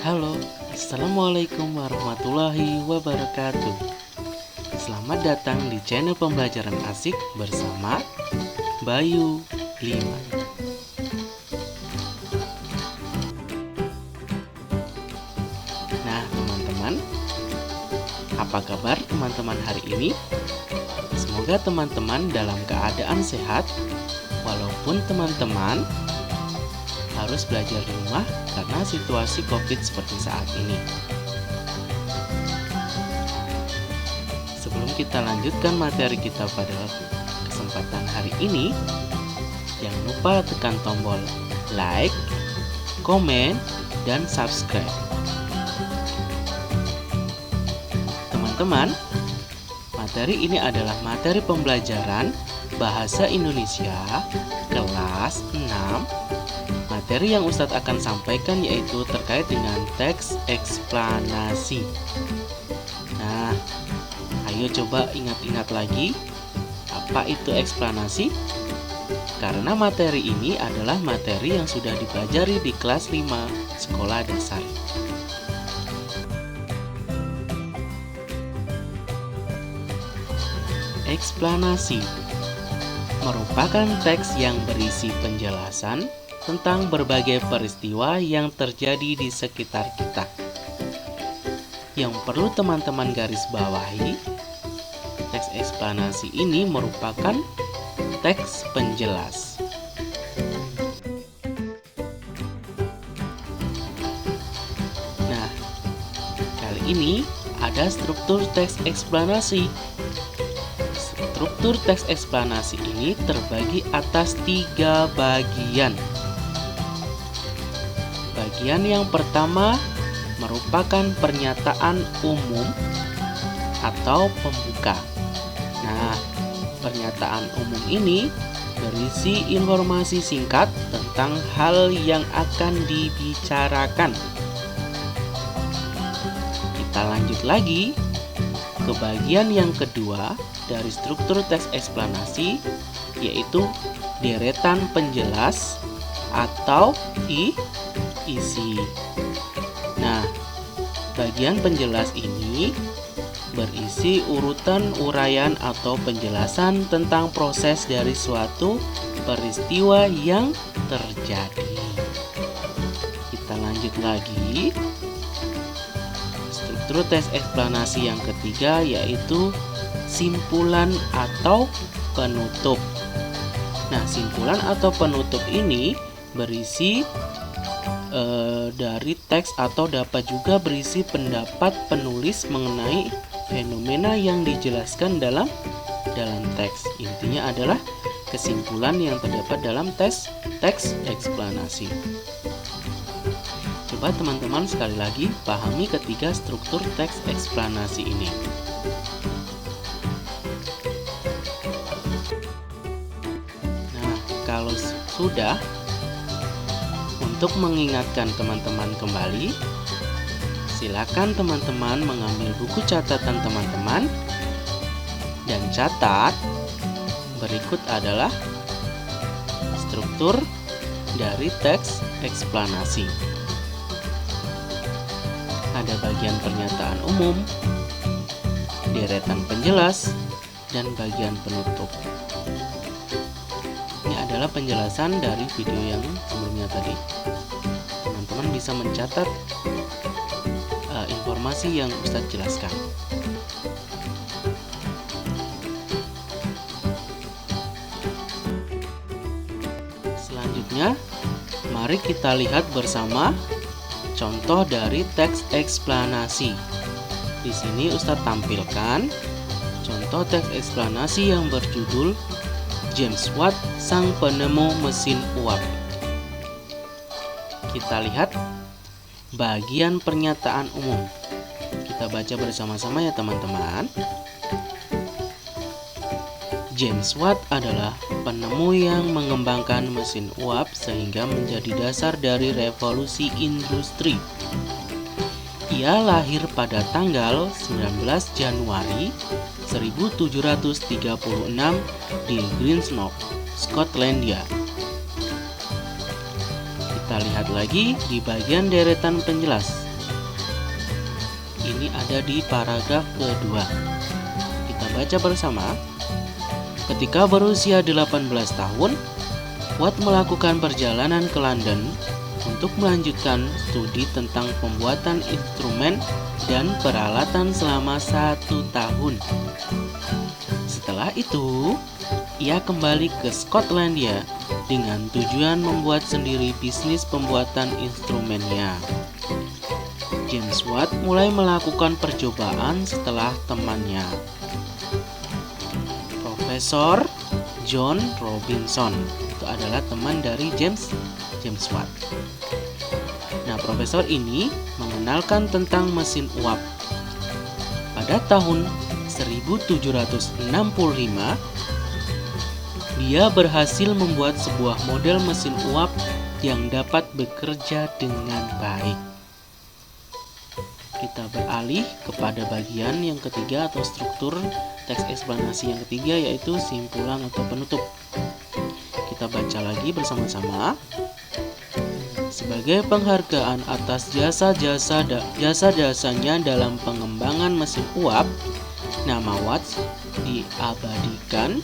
Halo, Assalamualaikum warahmatullahi wabarakatuh. Selamat datang di channel pembelajaran asik bersama Bayu 5. Nah teman-teman, apa kabar teman-teman hari ini? Semoga teman-teman dalam keadaan sehat, walaupun teman-teman harus belajar di rumah karena situasi COVID seperti saat ini. Sebelum kita lanjutkan materi kita pada kesempatan hari ini, jangan lupa tekan tombol like, komen, dan subscribe. Teman-teman, materi ini adalah materi pembelajaran Bahasa Indonesia kelas 6. Materi yang Ustadz akan sampaikan yaitu terkait dengan teks eksplanasi. Nah, ayo coba ingat-ingat lagi, apa itu eksplanasi? Karena materi ini adalah materi yang sudah dipelajari di kelas 5 sekolah dasar. Eksplanasi merupakan teks yang berisi penjelasan tentang berbagai peristiwa yang terjadi di sekitar kita. Yang perlu teman-teman garis bawahi, teks eksplanasi ini merupakan teks penjelas. Nah, kali ini ada struktur teks eksplanasi. Struktur teks eksplanasi ini terbagi atas 3 bagian. Bagian yang pertama merupakan pernyataan umum atau pembuka. Nah, pernyataan umum ini berisi informasi singkat tentang hal yang akan dibicarakan. Kita lanjut lagi ke bagian yang kedua dari struktur teks eksplanasi, yaitu deretan penjelas atau isi. Nah, bagian penjelas ini berisi urutan uraian atau penjelasan tentang proses dari suatu peristiwa yang terjadi. Kita lanjut lagi. Struktur teks eksplanasi yang ketiga yaitu simpulan atau penutup. Nah, simpulan atau penutup ini berisi dari teks atau dapat juga berisi pendapat penulis mengenai fenomena yang dijelaskan dalam teks. Intinya adalah kesimpulan yang terdapat dalam teks eksplanasi. Coba teman-teman sekali lagi pahami ketiga struktur teks eksplanasi ini. Nah, kalau sudah, untuk mengingatkan teman-teman kembali, silakan teman-teman mengambil buku catatan teman-teman dan catat berikut adalah struktur dari teks eksplanasi. Ada bagian pernyataan umum, deretan penjelas, dan bagian penutup. Ini adalah penjelasan dari video yang sebelumnya tadi. Teman-teman bisa mencatat informasi yang Ustadz jelaskan. Selanjutnya, mari kita lihat bersama contoh dari teks eksplanasi. Di sini Ustadz tampilkan contoh teks eksplanasi yang berjudul James Watt, sang penemu mesin uap. Kita lihat bagian pernyataan umum. Kita baca bersama-sama ya teman-teman. James Watt adalah penemu yang mengembangkan mesin uap sehingga menjadi dasar dari revolusi industri. Ia lahir pada tanggal 19 Januari 1736 di Greensnock, Skotlandia. Kita lihat lagi di bagian deretan penjelas. ini ada di paragraf kedua. Kita baca bersama. Ketika berusia 18 tahun, Watt melakukan perjalanan ke London untuk melanjutkan studi tentang pembuatan instrumen dan peralatan selama 1 tahun. Setelah itu, ia kembali ke Skotlandia dengan tujuan membuat sendiri bisnis pembuatan instrumennya. James Watt mulai melakukan percobaan setelah temannya, Profesor John Robinson, itu adalah teman dari James Watt. Nah, profesor ini mengenalkan tentang mesin uap. Pada tahun 1765, dia berhasil membuat sebuah model mesin uap yang dapat bekerja dengan baik. Kita beralih kepada bagian yang ketiga atau struktur teks eksplanasi yang ketiga, yaitu simpulan atau penutup. Kita baca lagi bersama-sama. Sebagai penghargaan atas jasa-jasanya dalam pengembangan mesin uap, nama Watt diabadikan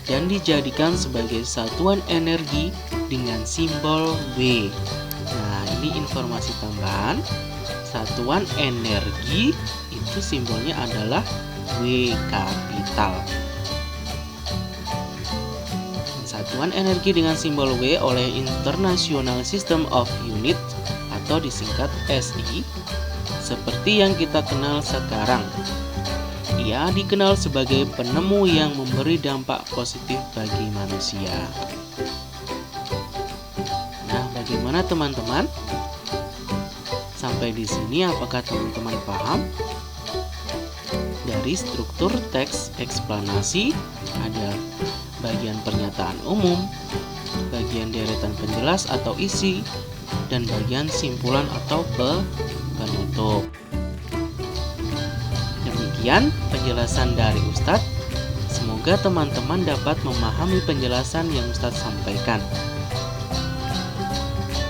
dan dijadikan sebagai satuan energi dengan simbol W. Nah, ini informasi tambahan. Satuan energi itu simbolnya adalah W kapital. Satuan energi dengan simbol W oleh International System of Units atau disingkat SI, seperti yang kita kenal sekarang. Ia dikenal sebagai penemu yang memberi dampak positif bagi manusia. Nah, bagaimana teman-teman? Sampai di sini apakah teman-teman paham? Dari struktur teks eksplanasi ada bagian pernyataan umum, bagian deretan penjelas atau isi, dan bagian simpulan atau penutup. Demikian penjelasan dari Ustadz. Semoga teman-teman dapat memahami penjelasan yang Ustadz sampaikan.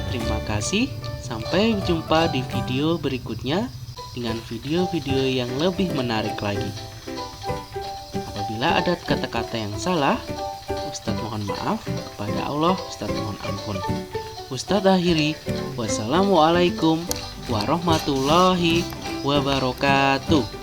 Terima kasih. Sampai jumpa di video berikutnya dengan video-video yang lebih menarik lagi. Apabila ada kata-kata yang salah, Ustadz mohon maaf. Kepada Allah, Ustadz mohon ampun. Ustadz akhiri. Wassalamualaikum warahmatullahi wabarakatuh.